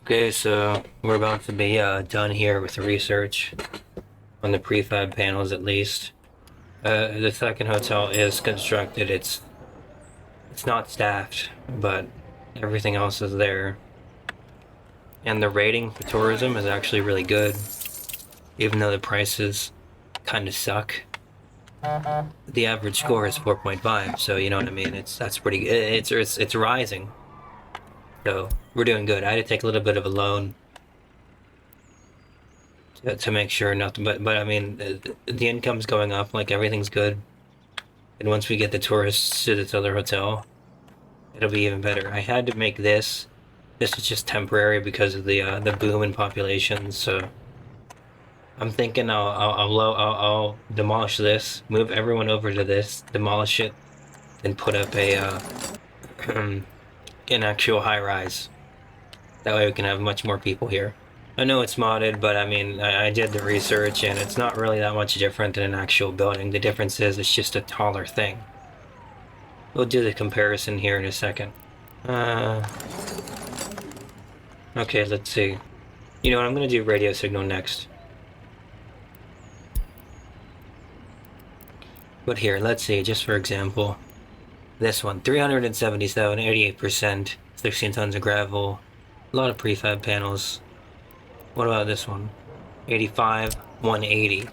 Okay, so we're about to be done here with the research on the prefab panels at least. The second hotel is constructed. It's not staffed, but everything else is there. And the rating for tourism is actually really good, even though the prices kind of suck. The average score is 4.5, so you know what I mean. That's pretty good. It's rising, so we're doing good. I had to take a little bit of a loan to make sure nothing, but I mean, the income's going up, like everything's good. And once we get the tourists to this other hotel, it'll be even better. I had to make this. This is just temporary because of the boom in population. So I'm thinking I'll demolish this, move everyone over to this, demolish it, and put up a an actual high rise. That way we can have much more people here. I know it's modded, but I mean, I did the research and it's not really that much different than an actual building. The difference is it's just a taller thing. We'll do the comparison here in a second. Okay, let's see. You know what, I'm gonna do radio signal next. But here, let's see, just for example. This one, 377, 88%, 16 tons of gravel, a lot of prefab panels. What about this one? 85, 180.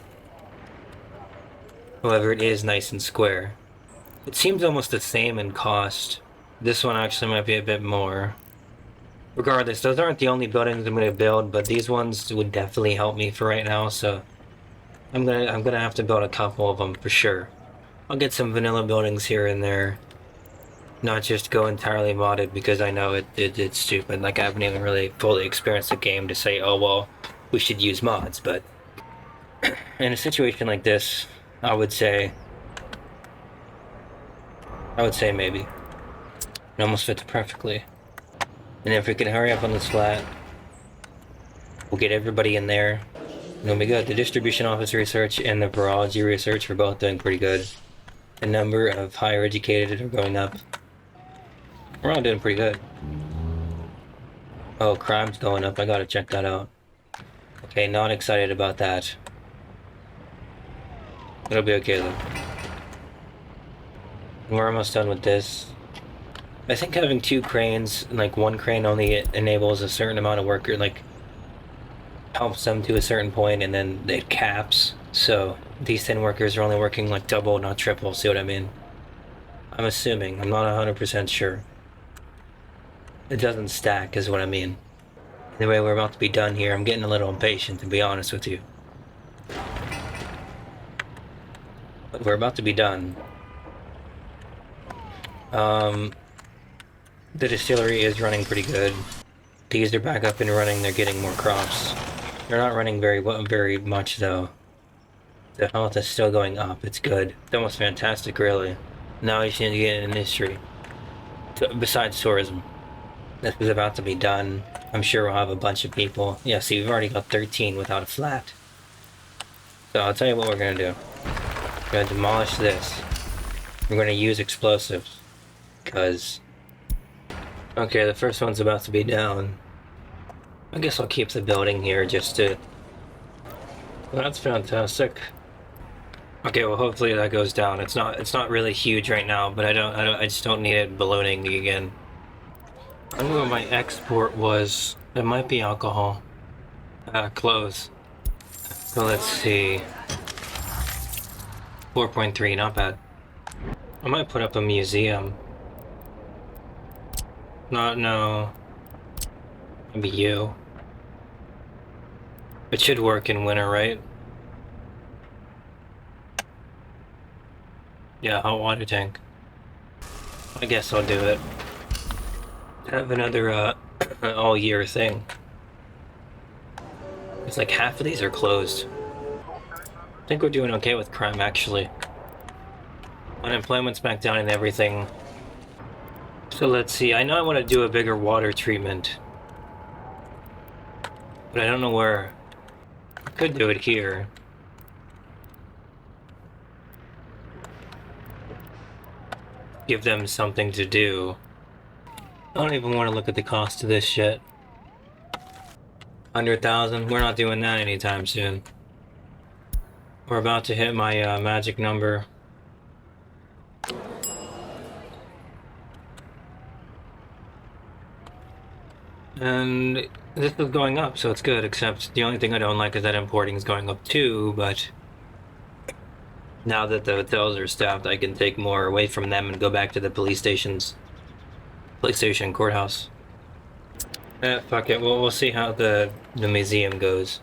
However, it is nice and square. It seems almost the same in cost. This one actually might be a bit more. Regardless, those aren't the only buildings I'm going to build, but these ones would definitely help me for right now, so I'm gonna have to build a couple of them for sure. I'll get some vanilla buildings here and there. Not just go entirely modded because I know it's stupid. Like, I haven't even really fully experienced the game to say, oh well, we should use mods. But in a situation like this, I would say maybe. It almost fits perfectly. And if we can hurry up on this flat, we'll get everybody in there. And it'll be good. The distribution office research and the virology research are both doing pretty good. The number of higher educated are going up. We're all doing pretty good. Oh, crime's going up. I gotta check that out. Okay, not excited about that. It'll be okay though. We're almost done with this. I think having two cranes, like one crane only enables a certain amount of worker, like helps them to a certain point and then it caps. So these 10 workers are only working like double, not triple, see what I mean? I'm assuming, I'm not 100% sure. It doesn't stack, is what I mean. Anyway, we're about to be done here. I'm getting a little impatient, to be honest with you. But we're about to be done. The distillery is running pretty good. These are back up and running. They're getting more crops. They're not running very much, though. The health is still going up. It's good. It's almost fantastic, really. Now we should get an industry. Besides tourism. This is about to be done. I'm sure we'll have a bunch of people. Yeah, see, we've already got 13 without a flat. So I'll tell you what we're gonna do. We're gonna demolish this. We're gonna use explosives. Because... Okay, the first one's about to be down. I guess I'll keep the building here just to... Well, that's fantastic. Okay, well hopefully that goes down. It's not really huge right now, but I just don't need it ballooning again. I don't know what my export was. It might be alcohol. Clothes. So let's see. 4.3, not bad. I might put up a museum. No. Maybe you. It should work in winter, right? Yeah, hot water tank. I guess I'll do it. Have another all year thing. It's like half of these are closed. I think we're doing okay with crime, actually. Unemployment's back down and everything. So let's see, I know I want to do a bigger water treatment. But I don't know where. I could do it here. Give them something to do. I don't even want to look at the cost of this shit. 100,000. We're not doing that anytime soon. We're about to hit my magic number. And this is going up, so it's good, except the only thing I don't like is that importing is going up too, but now that the hotels are staffed, I can take more away from them and go back to the police station, courthouse. Fuck it, we'll see how the museum goes.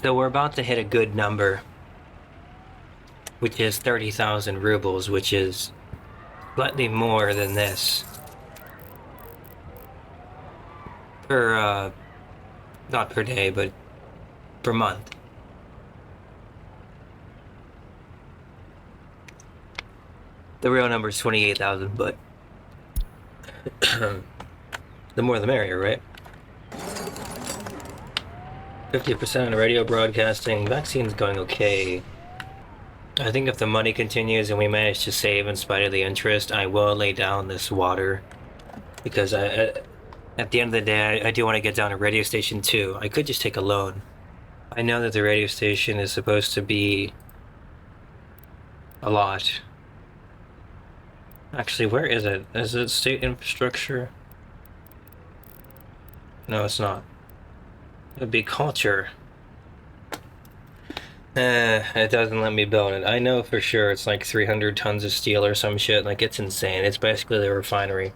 So we're about to hit a good number, which is 30,000 rubles, which is slightly more than this. Per, not per day, but per month. The real number is 28,000, but the more the merrier, right? 50% on radio broadcasting. Vaccine's going okay. I think if the money continues and we manage to save in spite of the interest, I will lay down this water. Because at the end of the day, I do want to get down to radio station 2. I could just take a loan. I know that the radio station is supposed to be a lot. Actually, where is it? Is it state infrastructure? No, it's not. It'd be culture. It doesn't let me build it. I know for sure it's like 300 tons of steel or some shit. Like, it's insane. It's basically the refinery.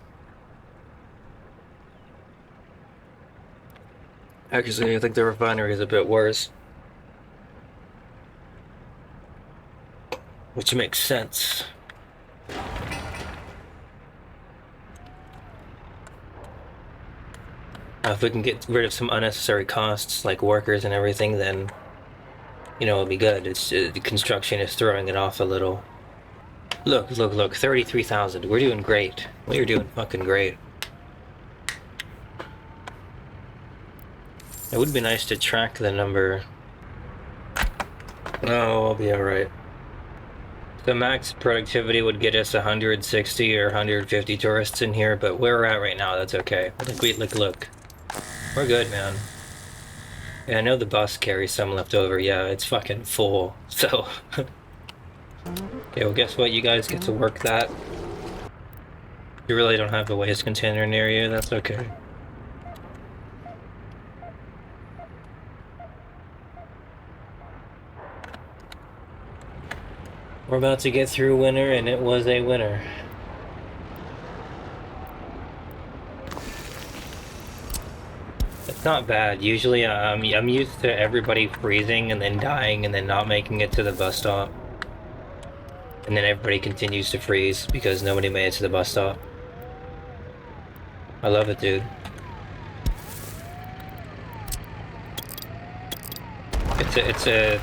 Actually, I think the refinery is a bit worse. Which makes sense. If we can get rid of some unnecessary costs, like workers and everything, then, you know, it'll be good. It's the construction is throwing it off a little. Look, 33,000. We're doing great. We're doing fucking great. It would be nice to track the number. Oh, I'll be alright. The max productivity would get us 160 or 150 tourists in here, but where we're at right now, that's okay. Look. We're good, man. Yeah, I know the bus carries some left over. Yeah, it's fucking full. So, okay, well, guess what? You guys get to work that. You really don't have a waste container near you. That's okay. We're about to get through winter, and it was a winter. It's not bad. Usually, I'm used to everybody freezing and then dying and then not making it to the bus stop. And then everybody continues to freeze because nobody made it to the bus stop. I love it, dude. It's a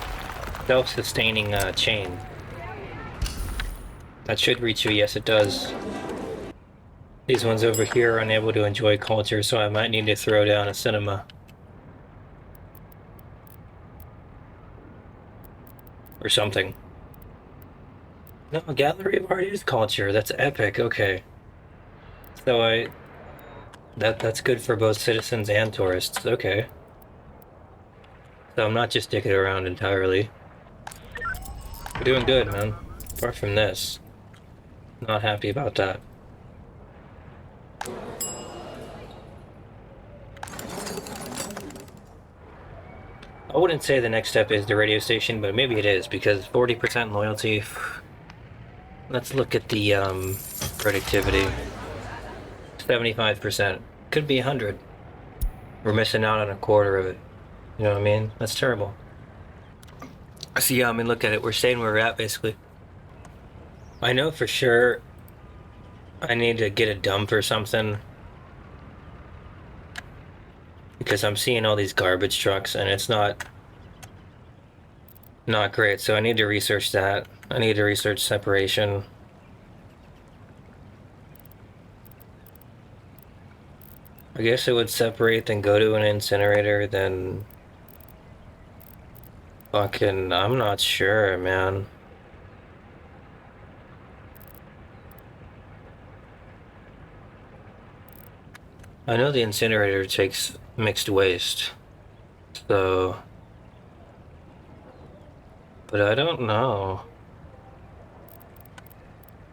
self-sustaining chain. That should reach you. Yes, it does. These ones over here are unable to enjoy culture, so I might need to throw down a cinema. Or something. No, a gallery of art is culture. That's epic. Okay. So that's good for both citizens and tourists. Okay. So I'm not just dicking around entirely. We're doing good, man. Apart from this. Not happy about that. I wouldn't say the next step is the radio station, but maybe it is, because 40% loyalty. Let's look at the productivity. 75%. Could be 100. We're missing out on a quarter of it. You know what I mean? That's terrible. So yeah, I mean, look at it. We're staying where we're at, basically. I know for sure I need to get a dump or something. Because I'm seeing all these garbage trucks and it's not great, so I need to research that. I need to research separation. I guess it would separate, then go to an incinerator, then... Fucking... I'm not sure, man. I know the incinerator takes mixed waste, so... But I don't know.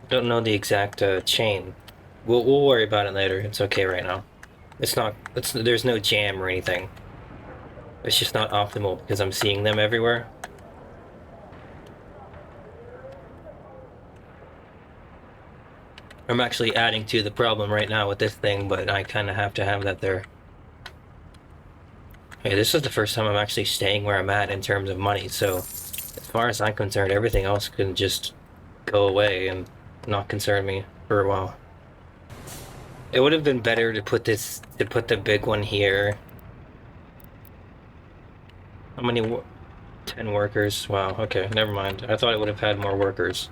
I don't know the exact chain. We'll worry about it later. It's okay right now. There's no jam or anything. It's just not optimal because I'm seeing them everywhere. I'm actually adding to the problem right now with this thing, but I kind of have to have that there. Hey, this is the first time I'm actually staying where I'm at in terms of money, so as far as I'm concerned, everything else can just go away and not concern me for a while. It would have been better to put the big one here. How many? 10 workers? Wow, okay, never mind. I thought it would have had more workers.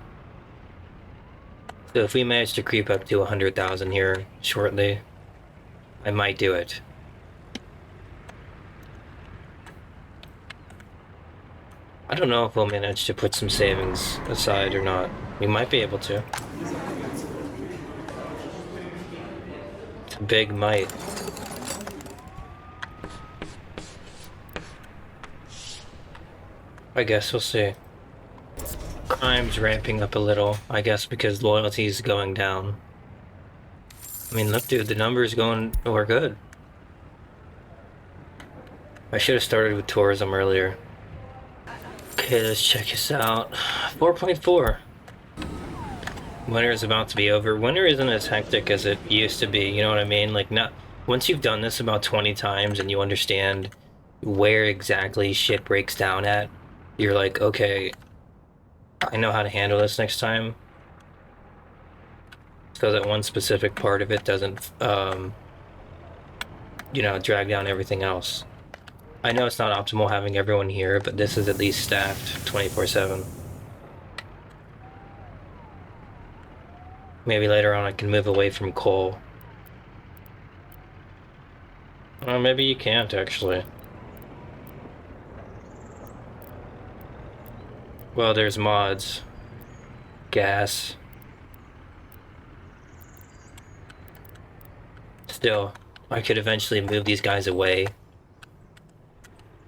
So if we manage to creep up to 100,000 here shortly, I might do it. I don't know if we'll manage to put some savings aside or not. We might be able to. It's a big might. I guess we'll see. Crime's ramping up a little, I guess because loyalty's going down. I mean, look, dude, the numbers were good. I should have started with tourism earlier. Okay, let's check this out. 4.4. Winter is about to be over. Winter isn't as hectic as it used to be, you know what I mean? Like, not once you've done this about 20 times and you understand where exactly shit breaks down at, you're like, okay, I know how to handle this next time. So that one specific part of it doesn't, you know, drag down everything else. I know it's not optimal having everyone here, but this is at least staffed 24/7. Maybe later on I can move away from coal. Or maybe you can't, actually. Well, there's mods. Gas. Still, I could eventually move these guys away.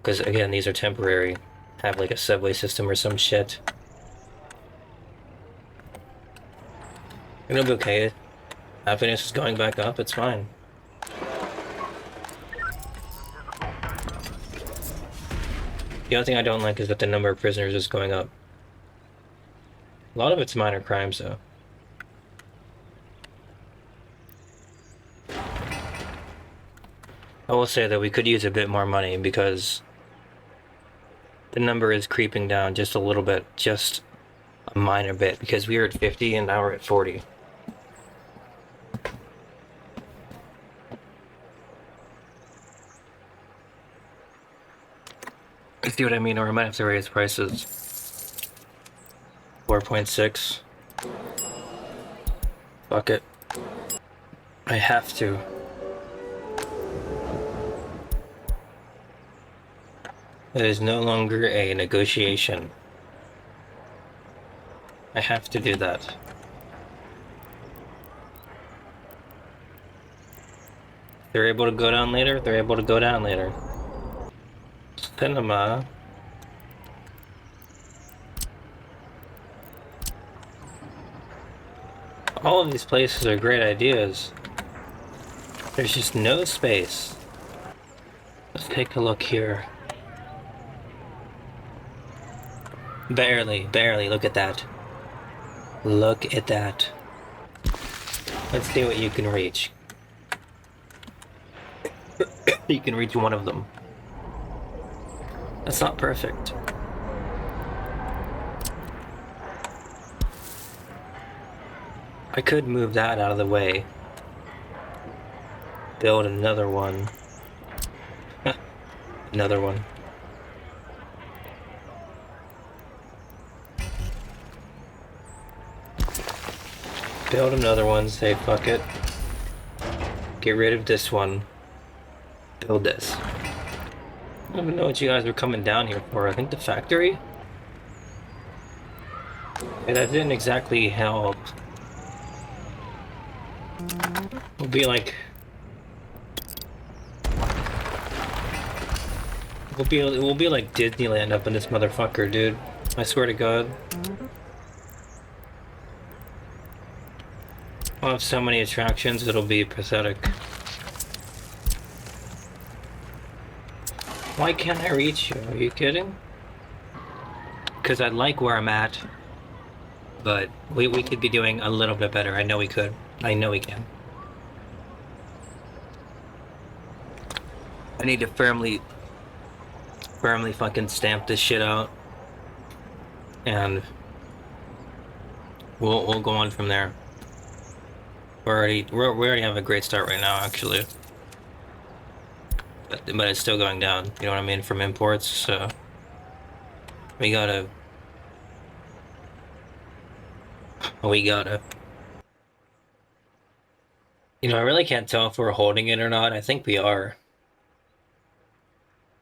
Because, again, these are temporary. Have, like, a subway system or some shit. It'll be okay. Happiness is going back up, it's fine. The only thing I don't like is that the number of prisoners is going up. A lot of it's minor crimes, though. I will say that we could use a bit more money because the number is creeping down just a little bit, just a minor bit, because we were at 50 and now we're at 40. You see what I mean? Or I might have to raise prices. 4.6. Fuck it. I have to. It is no longer a negotiation. I have to do that. They're able to go down later? They're able to go down later. Cinema. All of these places are great ideas. There's just no space. Let's take a look here. Barely, look at that. Look at that. Let's see what you can reach. You can reach one of them. That's not perfect. I could move that out of the way. Build another one. Another one. Build another one, say fuck it. Get rid of this one. Build this. I don't even know what you guys were coming down here for. I think the factory? Yeah, that didn't exactly help. It'll be like We'll be like Disneyland up in this motherfucker, dude. I swear to God. We'll have so many attractions, it'll be pathetic. Why can't I reach you? Are you kidding? Because I like where I'm at, but we could be doing a little bit better. I know we could. I know we can. I need to firmly fucking stamp this shit out, and we'll go on from there. We already have a great start right now, actually, but it's still going down. You know what I mean, from imports. So we gotta. You know, I really can't tell if we're holding it or not. I think we are.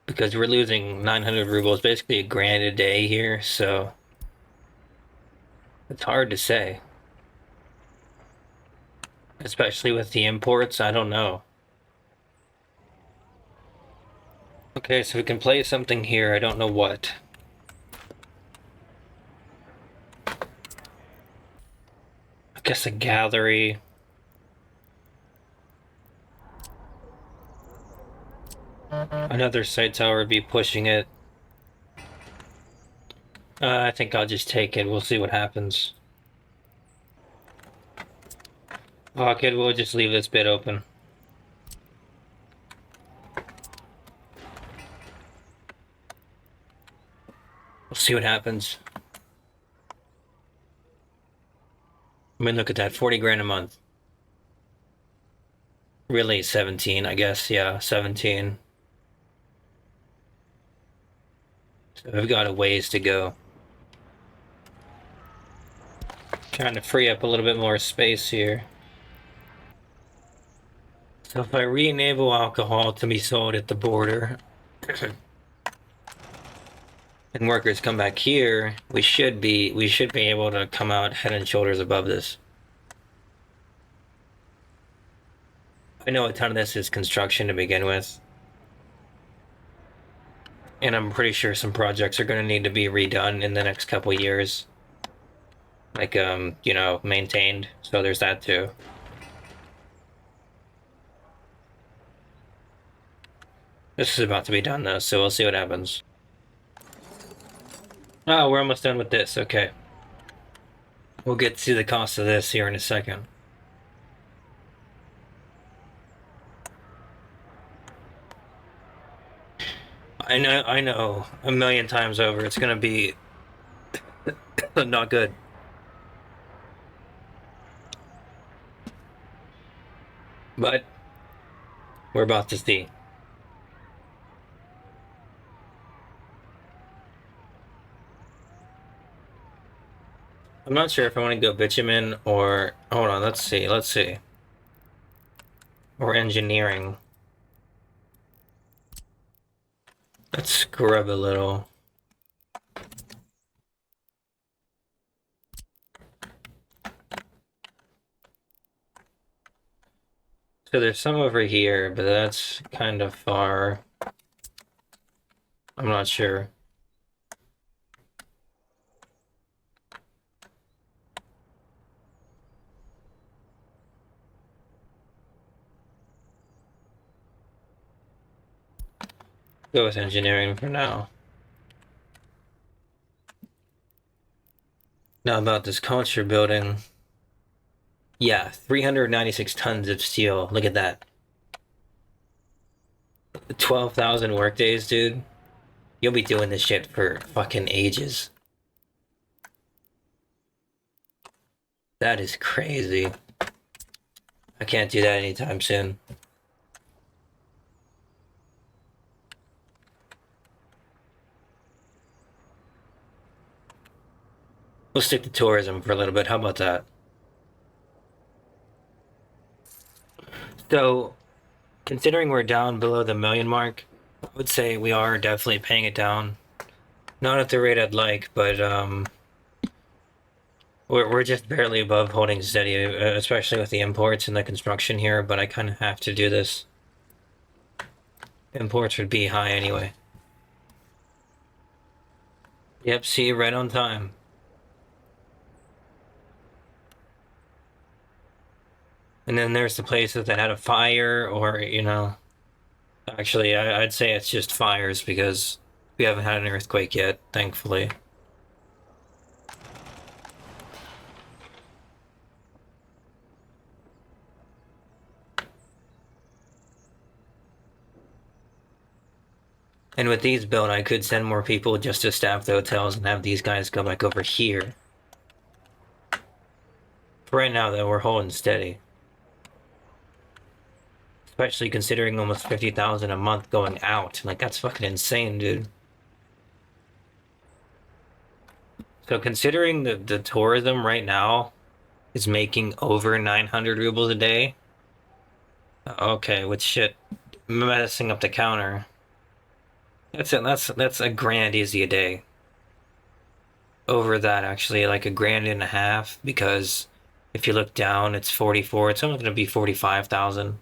Because we're losing 900 rubles, basically a grand a day here, so it's hard to say. Especially with the imports, I don't know. Okay, so we can play something here, I don't know what. I guess a gallery. Another site tower would be pushing it. I think I'll just take it. We'll see what happens. Fuck it, we'll just leave this bit open. We'll see what happens. I mean, look at that, 40 grand a month. Really, 17, I guess. Yeah, 17. So we've got a ways to go. Trying to free up a little bit more space here. So if I re-enable alcohol to be sold at the border, and workers come back here, we should be able to come out head and shoulders above this. I know a ton of this is construction to begin with. And I'm pretty sure some projects are going to need to be redone in the next couple years. Like, you know, maintained. So there's that too. This is about to be done though, so we'll see what happens. Oh, we're almost done with this, okay. We'll get to the cost of this here in a second. I know, a million times over, it's gonna be not good. But we're about to see. I'm not sure if I want to go bitumen or hold on, let's see. Or engineering. Let's scrub a little. So there's some over here, but that's kind of far. I'm not sure. Go with engineering for now. Now about this culture building. Yeah, 396 tons of steel. Look at that. 12,000 workdays, dude. You'll be doing this shit for fucking ages. That is crazy. I can't do that anytime soon. We'll stick to tourism for a little bit. How about that? So, considering we're down below the million mark, I would say we are definitely paying it down. Not at the rate I'd like, but we're just barely above holding steady, especially with the imports and the construction here, but I kind of have to do this. Imports would be high anyway. Yep, see you right on time. And then there's the places that had a fire or, you know, actually, I'd say it's just fires because we haven't had an earthquake yet, thankfully. And with these built, I could send more people just to staff the hotels and have these guys go back over here. For right now, though, we're holding steady. Especially considering almost 50,000 a month going out. Like, that's fucking insane, dude. So considering the tourism right now is making over 900 rubles a day. Okay, with shit messing up the counter. That's it. That's a grand easy a day. Over that, actually, like a grand and a half, because if you look down, it's 44. It's only going to be 45,000.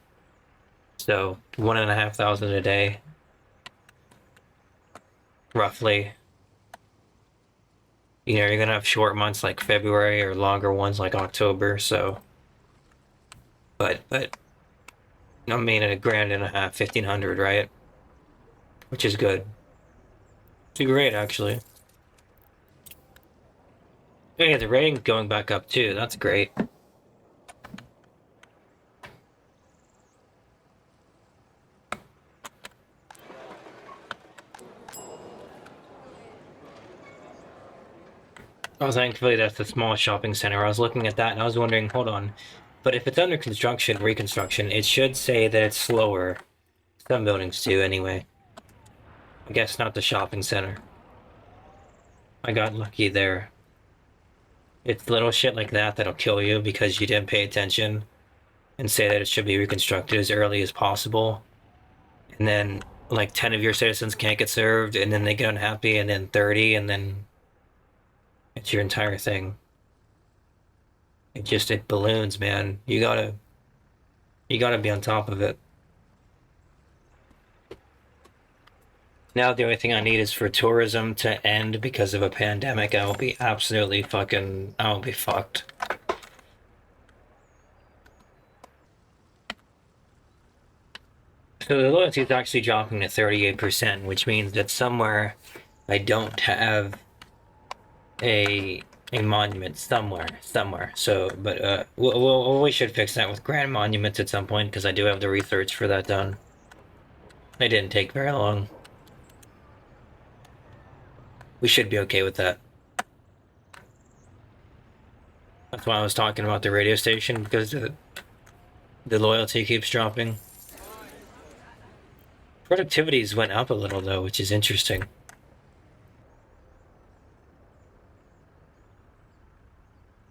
So 1,500 a day, roughly. You know, you're going to have short months like February or longer ones like October. So, but I mean, a grand and a half, 1,500, right? Which is good. It's great, actually. Yeah, the rating's going back up too. That's great. Oh, thankfully that's the small shopping center. I was looking at that and I was wondering, hold on. But if it's under construction, reconstruction, it should say that it's slower. Some buildings do, anyway. I guess not the shopping center. I got lucky there. It's little shit like that that'll kill you because you didn't pay attention and say that it should be reconstructed as early as possible. And then, like, 10 of your citizens can't get served, and then they get unhappy, and then 30, and then it's your entire thing. It balloons, man. You gotta be on top of it. Now the only thing I need is for tourism to end because of a pandemic. I will be absolutely fucking, I will be fucked. So the loyalty is actually dropping to 38%, which means that somewhere I don't have a monument somewhere. So, but we should fix that with grand monuments at some point because I do have the research for that done. It didn't take very long. We should be okay with that. That's why I was talking about the radio station because the loyalty keeps dropping. Productivities went up a little though, which is interesting.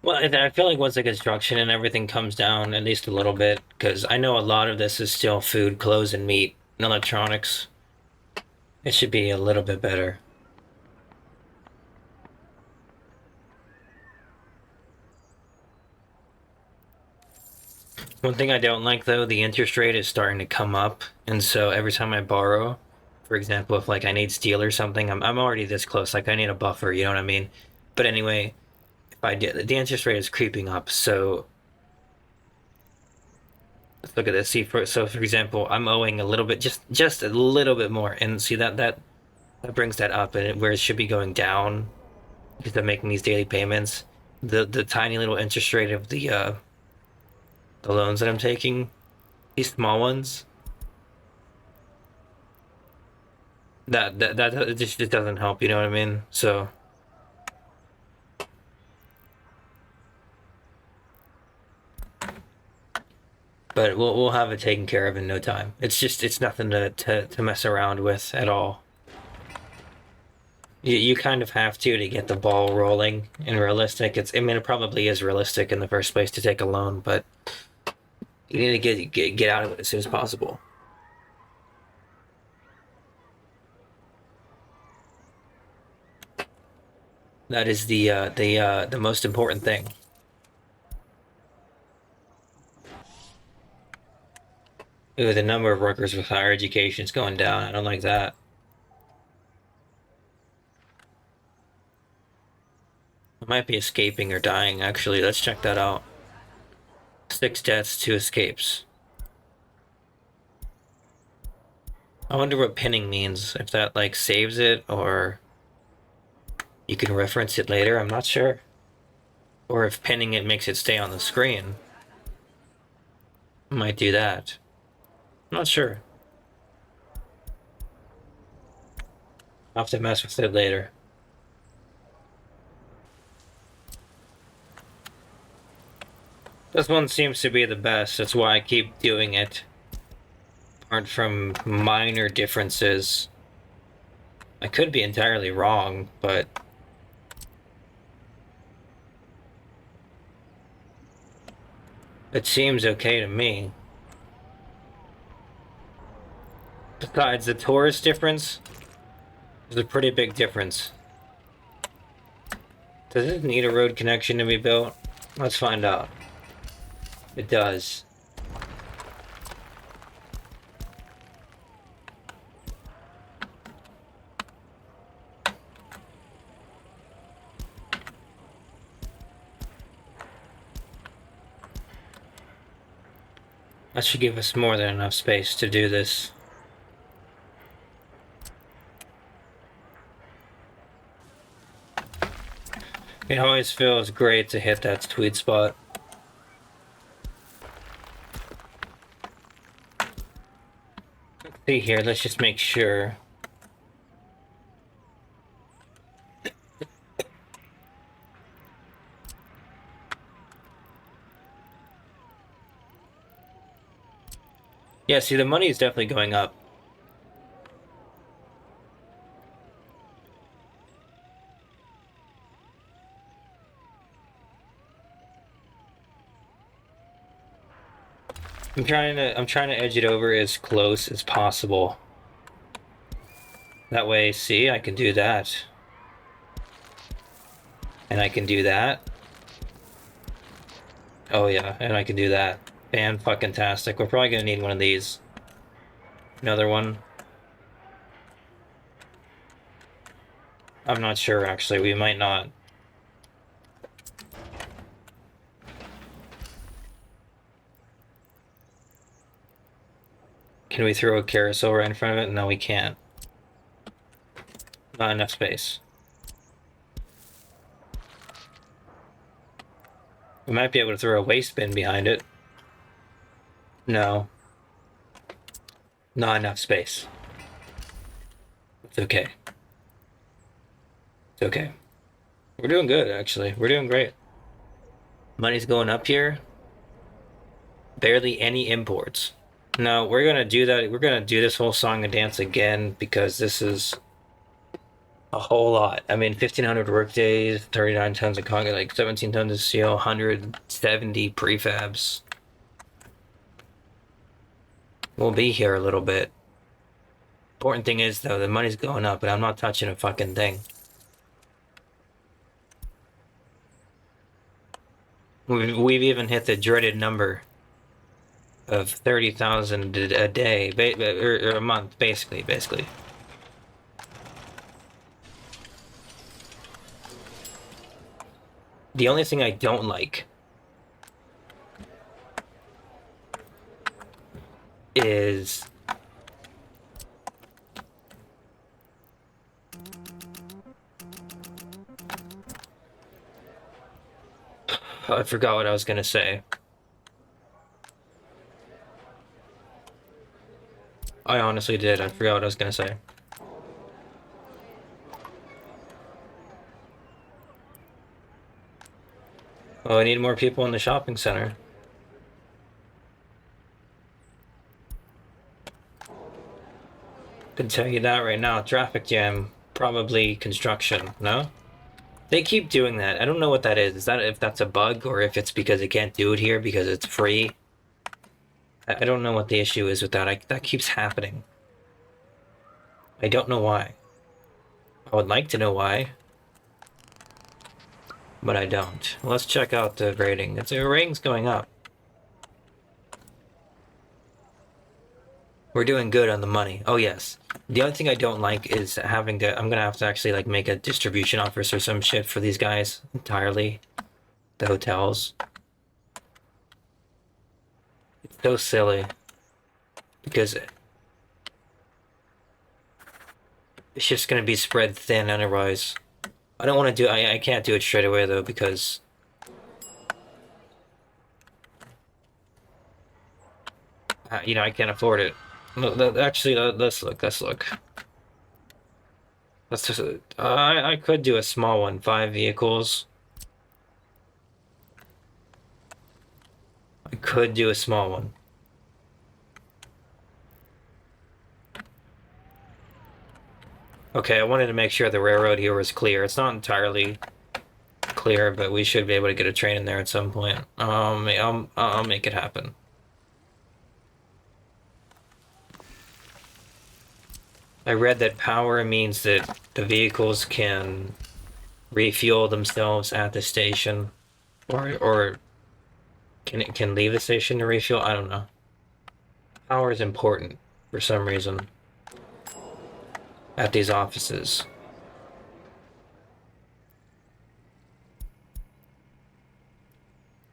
Well, I feel like once the construction and everything comes down at least a little bit, because I know a lot of this is still food, clothes, and meat, and electronics. It should be a little bit better. One thing I don't like though, the interest rate is starting to come up, and so every time I borrow, for example, if like I need steel or something, I'm already this close, like I need a buffer, you know what I mean? But anyway, if I did, the interest rate is creeping up, so let's look at this. See, for example, I'm owing a little bit, just a little bit more, and see that brings that up, and where it should be going down because I'm making these daily payments. The tiny little interest rate of the loans that I'm taking, these small ones, that it just it doesn't help. You know what I mean? So, but we'll have it taken care of in no time. It's nothing to mess around with at all. You kind of have to get the ball rolling and realistic. I mean, it probably is realistic in the first place to take a loan, but you need to get out of it as soon as possible. That is the most important thing. Ooh, the number of workers with higher education is going down. I don't like that. Might be escaping or dying, actually. Let's check that out. 6 deaths, 2 escapes. I wonder what pinning means. If that, like, saves it, or you can reference it later, I'm not sure. Or if pinning it makes it stay on the screen. Might do that. I'm not sure. I'll have to mess with it later. This one seems to be the best, that's why I keep doing it. Apart from minor differences. I could be entirely wrong, but... it seems okay to me. Besides, the tourist difference is a pretty big difference. Does it need a road connection to be built? Let's find out. It does. That should give us more than enough space to do this. It always feels great to hit that sweet spot. Let's see here, let's just make sure. Yeah, see, the money is definitely going up. I'm trying to edge it over as close as possible. That way, see, I can do that. And I can do that. Oh yeah, and I can do that. Fan-fucking-tastic. We're probably gonna need one of these. Another one. I'm not sure, actually. We might not. Can we throw a carousel right in front of it? No, we can't. Not enough space. We might be able to throw a waste bin behind it. No. Not enough space. It's okay. It's okay. We're doing good, actually. We're doing great. Money's going up here. Barely any imports. No, we're gonna do that. We're gonna do this whole song and dance again because this is a whole lot. I mean, 1,500 work days, 39 tons of concrete, like 17 tons of steel, 170 prefabs. We'll be here a little bit. Important thing is, though, the money's going up, but I'm not touching a fucking thing. We've even hit the dreaded number of 30,000 a day, or a month, basically. The only thing I don't like is I forgot what I was gonna say. I honestly did. I forgot what I was gonna say. Oh, I need more people in the shopping center. Can tell you that right now. Traffic jam, probably construction, no? They keep doing that. I don't know what that is. Is that if that's a bug or if it's because they can't do it here because it's free? I don't know what the issue is with that. That keeps happening. I don't know why. I would like to know why. But I don't. Let's check out the rating. The rating's going up. We're doing good on the money. Oh yes. The other thing I don't like is having to. I'm gonna have to actually like make a distribution office or some shit for these guys entirely. The hotels. It's so silly because it's just gonna be spread thin otherwise. I don't want to do. I can't do it straight away though because you know I can't afford it. Actually, let's look. Let's look. Let's just. I could do a small one, 5 vehicles. I could do a small one. Okay, I wanted to make sure the railroad here was clear. It's not entirely clear, but we should be able to get a train in there at some point. I'll make it happen. I read that power means that the vehicles can refuel themselves at the station, or can leave the station to refuel. I don't know. Power is important for some reason at these offices.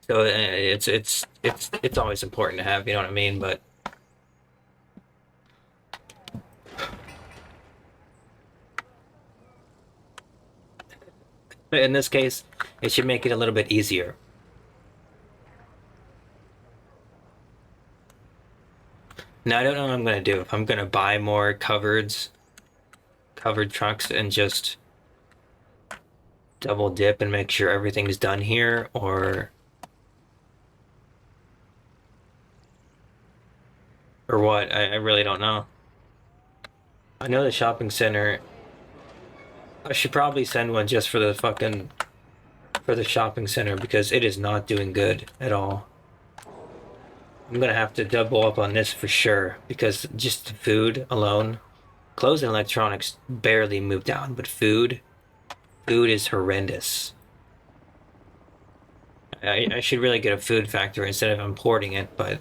So it's always important to have, you know what I mean? But in this case, it should make it a little bit easier. Now I don't know what I'm gonna do. If I'm gonna buy more covered trucks and just double dip and make sure everything's done here, or what? I really don't know. I know the shopping center. I should probably send one just for the shopping center because it is not doing good at all. I'm gonna have to double up on this for sure because just the food alone, clothes and electronics barely move down, but food is horrendous. I should really get a food factory instead of importing it, but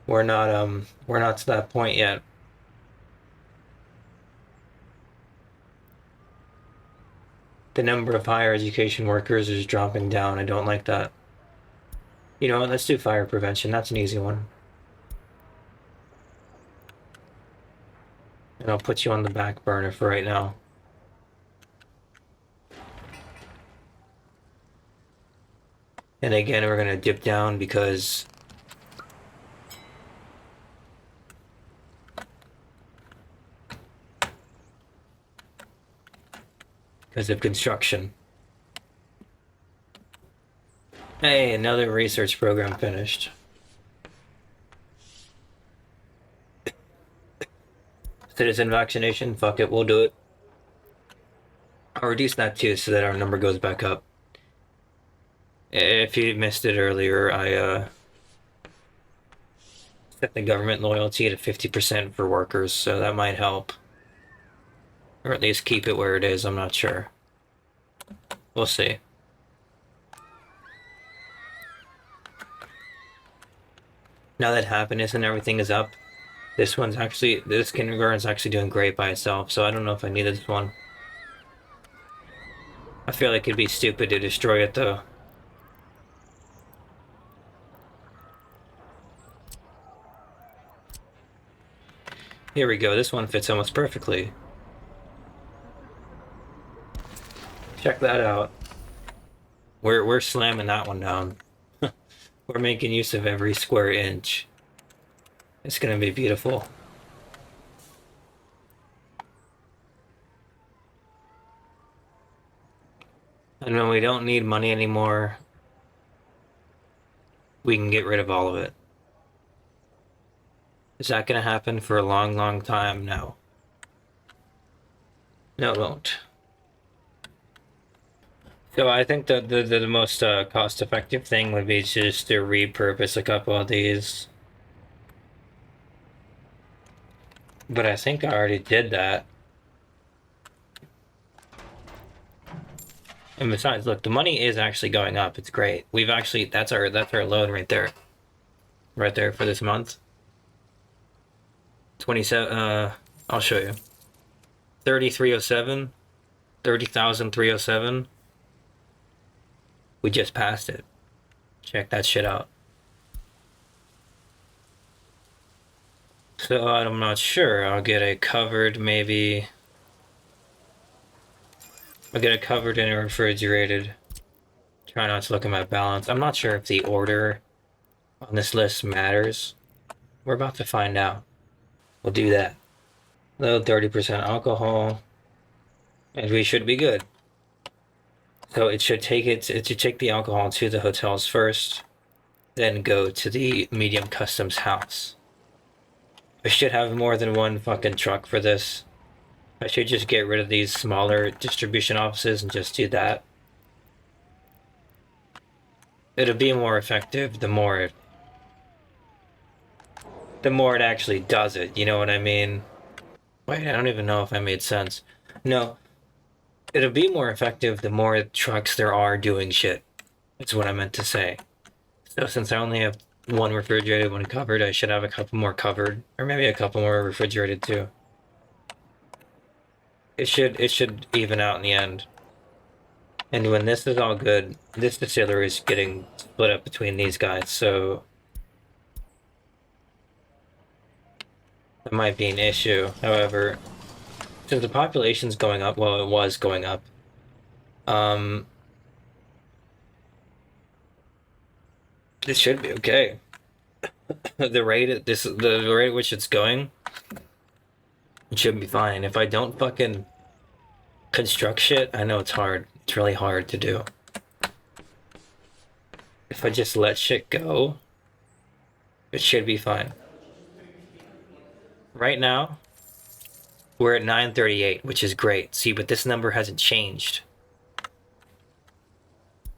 we're not to that point yet. The number of higher education workers is dropping down. I don't like that. You know what? Let's do fire prevention. That's an easy one. And I'll put you on the back burner for right now. And again, we're gonna dip down because of construction. Hey, another research program finished. Citizen vaccination, fuck it, we'll do it. I'll reduce that too so that our number goes back up. If you missed it earlier, I set the government loyalty to 50% for workers, so that might help. Or at least keep it where it is, I'm not sure. We'll see. Now that happiness and everything is up, this kindergarten's actually doing great by itself, so I don't know if I need this one. I feel like it'd be stupid to destroy it though. Here we go, this one fits almost perfectly. Check that out. We're slamming that one down. We're making use of every square inch. It's gonna be beautiful. And when we don't need money anymore, we can get rid of all of it. Is that gonna happen for a long, long time? No. No, it won't. So I think the most cost-effective thing would be just to repurpose a couple of these. But I think I already did that. And besides, look, the money is actually going up. It's great. That's our loan right there. right there for this month. 27, I'll show you. 30,307, 30,307. We just passed it. Check that shit out. So I'm not sure. I'll get a covered, maybe. I'll get a covered and a refrigerated. Try not to look at my balance. I'm not sure if the order on this list matters. We're about to find out. We'll do that. Low 30% alcohol, and we should be good. So it should take the alcohol to the hotels first, then go to the medium customs house. I should have more than one fucking truck for this. I should just get rid of these smaller distribution offices and just do that. It'll be more effective the more it actually does it, you know what I mean? Wait, I don't even know if I made sense. No, it'll be more effective the more trucks there are doing shit. That's what I meant to say. So since I only have one refrigerated, one covered, I should have a couple more covered, or maybe a couple more refrigerated too. It should even out in the end. And when this is all good, this distillery is getting split up between these guys, so that might be an issue. However, since the population's going up, well, it was going up, this should be okay. The rate at which it's going, it should be fine. If I don't fucking construct shit, I know it's hard. It's really hard to do. If I just let shit go, it should be fine. Right now, we're at 938, which is great. See, but this number hasn't changed,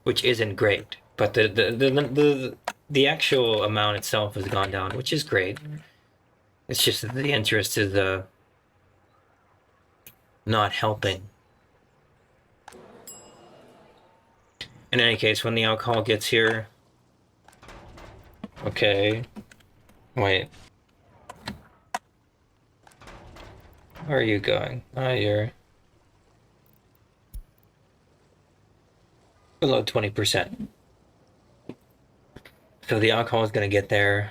which isn't great. But the actual amount itself has gone down, which is great. It's just that the interest is not helping. In any case, when the alcohol gets here, okay, wait. Where are you going? You're below 20%. So the alcohol is going to get there,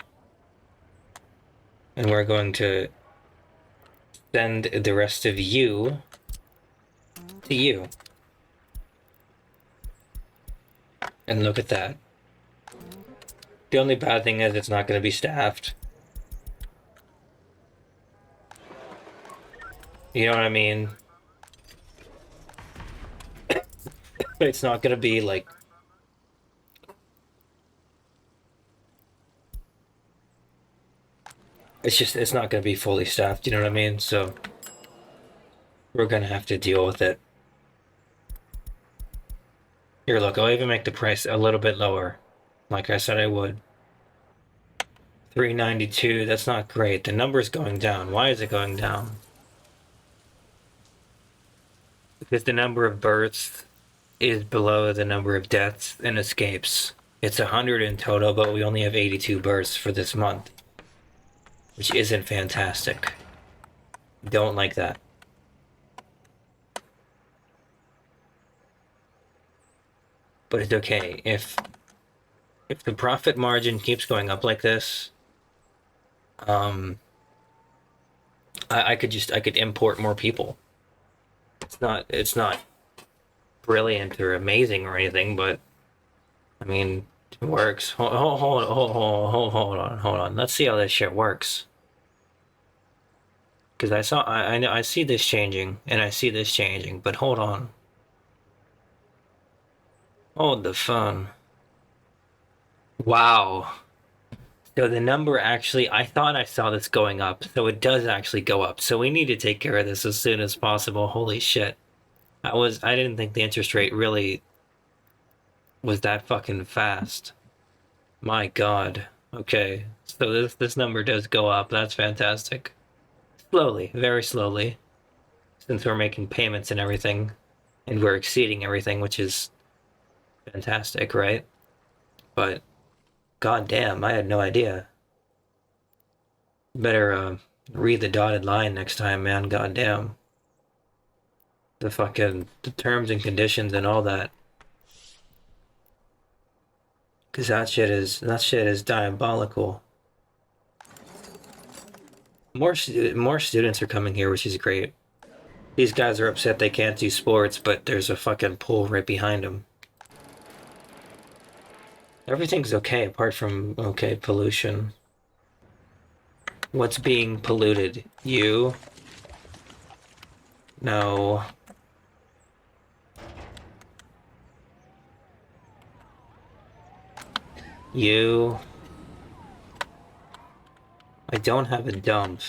and we're going to send the rest of you to you. And look at that. The only bad thing is it's not going to be staffed. You know what I mean? It's not going to be like... It's not going to be fully staffed, you know what I mean? So, we're going to have to deal with it. Here, look, I'll even make the price a little bit lower. Like I said I would. 392, that's not great. The number's going down. Why is it going down? Because the number of births is below the number of deaths and escapes. It's 100 in total, but we only have 82 births for this month. Which isn't fantastic. Don't like that. But it's okay. If the profit margin keeps going up like this, I could import more people. It's not brilliant or amazing or anything, but I mean, it works. Hold on. Let's see how this shit works. Because I see this changing, and I see this changing, but hold on. Hold the phone. Wow. So the number actually, I thought I saw this going up, so it does actually go up. So we need to take care of this as soon as possible. Holy shit. I didn't think the interest rate really was that fucking fast. My God. Okay. So this number does go up. That's fantastic. Slowly, very slowly. Since we're making payments and everything, and we're exceeding everything, which is fantastic, right? But God damn, I had no idea. Better read the dotted line next time, man. Goddamn. The terms and conditions and all that. Cause that shit is diabolical. More students are coming here, which is great. These guys are upset they can't do sports, but there's a fucking pool right behind them. Everything's okay apart from, okay, pollution. What's being polluted? You? No. You? I don't have a dump,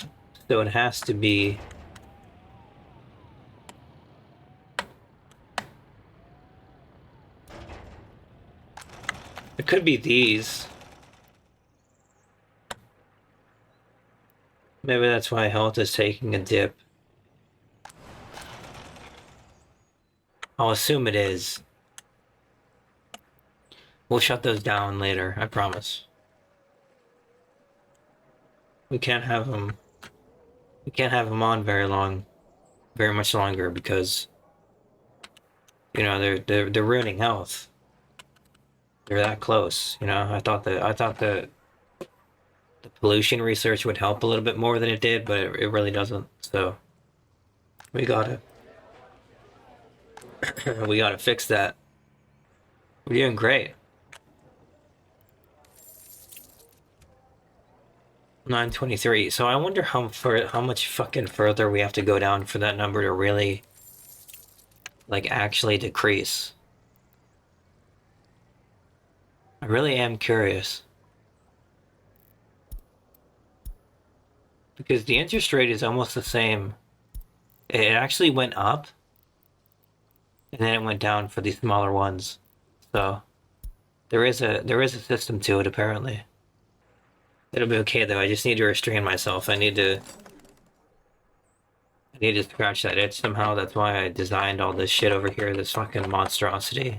so it has to be... It could be these. Maybe that's why health is taking a dip. I'll assume it is. We'll shut those down later, I promise. We can't have them... We can't have them on very much longer, because, you know, they're ruining health. They're that close, you know. I thought that the pollution research would help a little bit more than it did, but it really doesn't. So we gotta we gotta fix that. We're doing great. 923. So I wonder how much fucking further we have to go down for that number to really, like, actually decrease. I really am curious. Because the interest rate is almost the same. It actually went up, and then it went down for these smaller ones. So there is a system to it, apparently. It'll be okay though. I just need to restrain myself. I need to scratch that itch somehow. That's why I designed all this shit over here, this fucking monstrosity.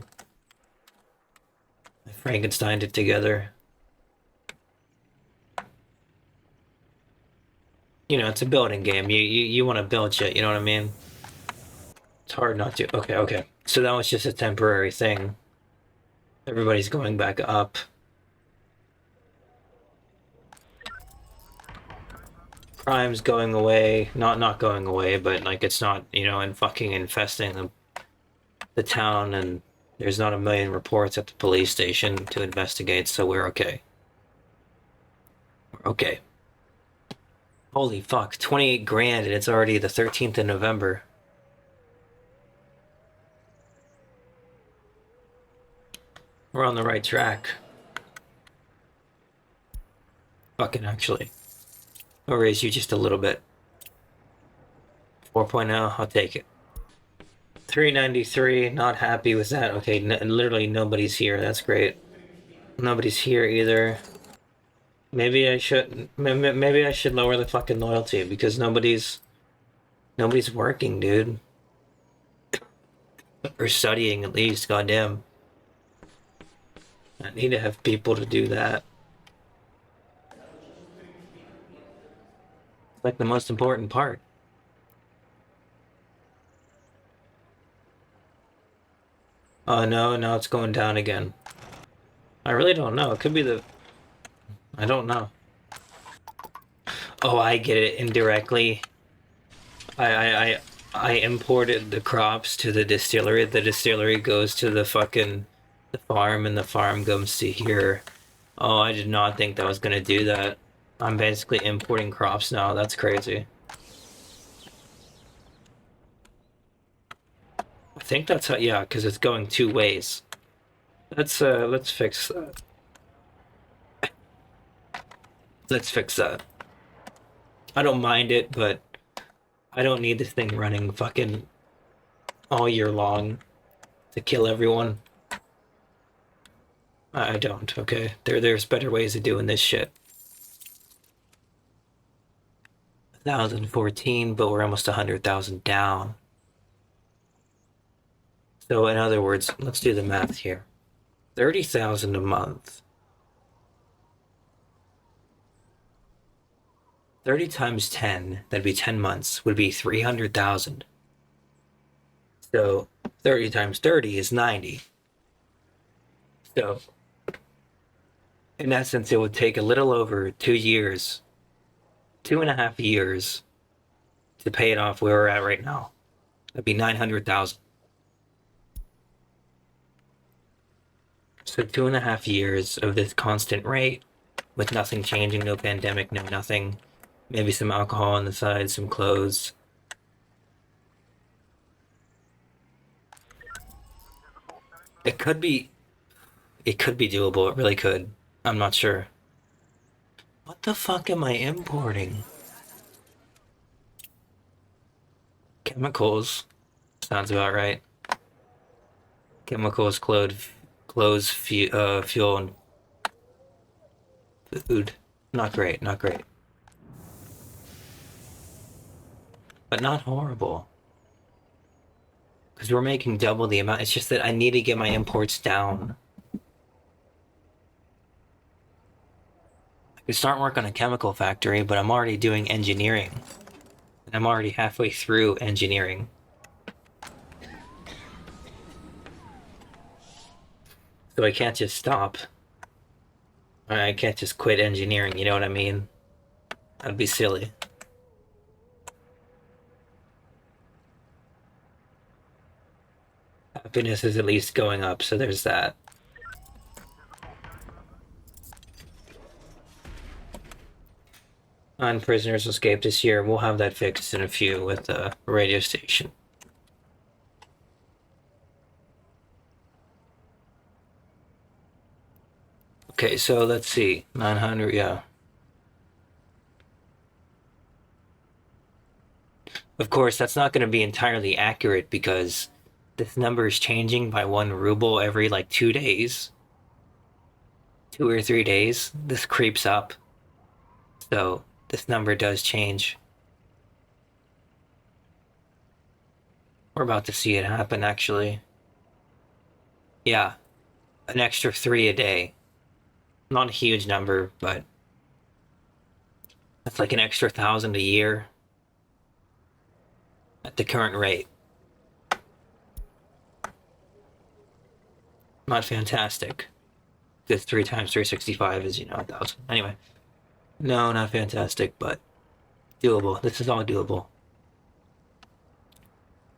I Frankensteined it together. You know, it's a building game. You want to build shit, you know what I mean? It's hard not to. Okay. So that was just a temporary thing. Everybody's going back up. Crime's going away. Not going away, but, like, it's not, you know, and fucking infesting the town, and there's not a million reports at the police station to investigate, so we're okay. We're okay. Holy fuck, 28 grand, and it's already the 13th of November. We're on the right track. Fucking actually. I'll raise you just a little bit. 4.0, I'll take it. 393, not happy with that. Okay, literally nobody's here. That's great. Nobody's here either. Maybe I should lower the fucking loyalty, because nobody's working, dude. Or studying, at least. Goddamn. I need to have people to do that. It's like the most important part. Oh no, now it's going down again. I really don't know. It could be I don't know. Oh, I get it indirectly. I imported the crops to the distillery. The distillery goes to the farm, and the farm comes to here. Oh, I did not think that was gonna do that. I'm basically importing crops now. That's crazy. I think that's how, yeah, because it's going two ways. Let's fix that. Let's fix that. I don't mind it, but I don't need this thing running fucking all year long to kill everyone. I don't, okay? There's better ways of doing this shit. 1,014, but we're almost 100,000 down. So in other words, let's do the math here. 30,000 a month. 30 times 10, that'd be 10 months, would be 300,000. So 30 times 30 is 90. So in essence, it would take a little over 2 years, 2.5 years to pay it off where we're at right now. That'd be 900,000. So 2.5 years of this constant rate with nothing changing, no pandemic, no nothing. Maybe some alcohol on the side, some clothes. It could be doable. It really could. I'm not sure. What the fuck am I importing? Chemicals. Sounds about right. Chemicals, clothes, fuel, and food. Not great, not great. But not horrible. Because we're making double the amount. It's just that I need to get my imports down. I could start work on a chemical factory, but I'm already doing engineering. And I'm already halfway through engineering. So I can't just stop. I can't just quit engineering, you know what I mean? That'd be silly. Happiness is at least going up, so there's that. 9 prisoners escaped this year. We'll have that fixed in a few with the radio station. Okay, so let's see. 900, yeah. Of course, that's not going to be entirely accurate because this number is changing by 1 ruble every like 2 days. 2 or 3 days. This creeps up. So this number does change. We're about to see it happen, actually. Yeah, an extra 3 a day. Not a huge number, but that's like an extra 1,000 a year at the current rate. Not fantastic. Because 3 times 365 is, 1,000. Anyway. No, not fantastic, but doable. This is all doable.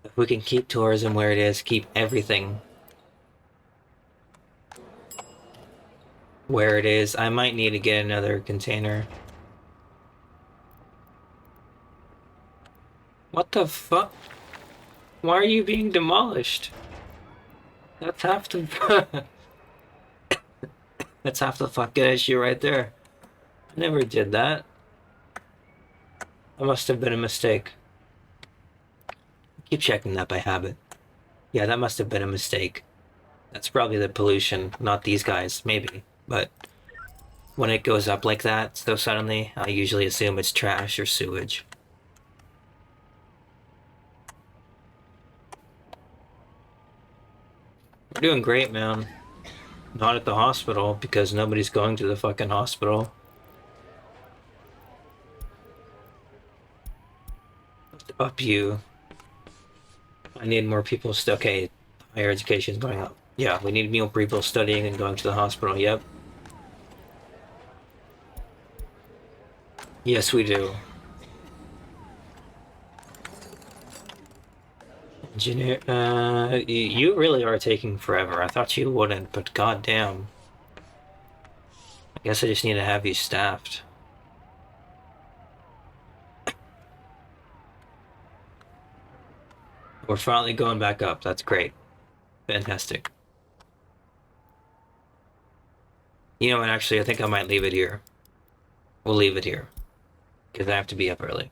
If we can keep tourism where it is, keep everything where it is. I might need to get another container. What the fuck? Why are you being demolished? That's half the... That's half the fucking issue right there. I never did that. That must have been a mistake. Keep checking that by habit. Yeah, that must have been a mistake. That's probably the pollution, not these guys, maybe. But when it goes up like that so suddenly, I usually assume it's trash or sewage. We're doing great, man. Not at the hospital, because nobody's going to the fucking hospital. Up you. I need more people. Okay, higher education is going up. Yeah, we need more people studying and going to the hospital. Yep. Yes, we do. Engineer, you really are taking forever. I thought you wouldn't, but goddamn. I guess I just need to have you staffed. We're finally going back up. That's great. Fantastic. You know what, actually, I think I might leave it here. We'll leave it here. Because I have to be up early.